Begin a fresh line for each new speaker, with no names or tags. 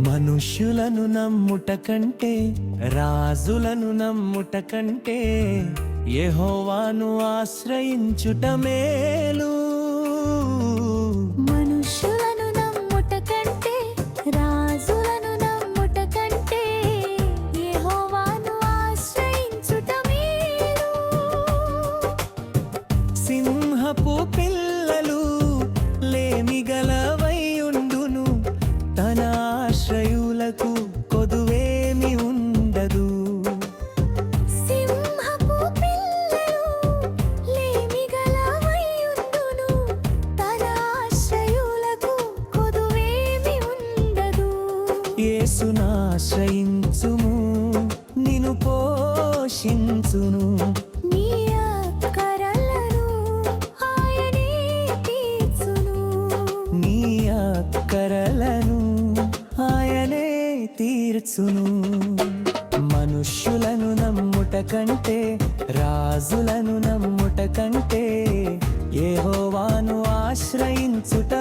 మనుష్యులను నమ్ముట కంటే రాజులను నమ్ముట కంటే యెహోవాను ఆశ్రయించుట మేలు.
మనుష్యులను నమ్ముట కంటే రాజులను నమ్ముట కంటే యెహోవాను ఆశ్రయించుట మేలు.
సింహపు పిల్లలు లేమిగలవైయుండును, తన ఆశ్రయులకు కొదువేమి ఉండదు.
సింహపు పిల్లలు లేమిగలవైయుండును, తన ఆశ్రయులకు కొదువేమి ఉండదు.
యేసును ఆశ్రయించుము, నిన్ను పోషించును.
నీ అక్కరలను ఆయనే తీర్చును.
నీ అక్కరలను ఆయనే తీర్చును. మనుష్యులను నమ్ముట కంటే రాజులను నమ్ముట కంటే యెహోవాను ఆశ్రయించుట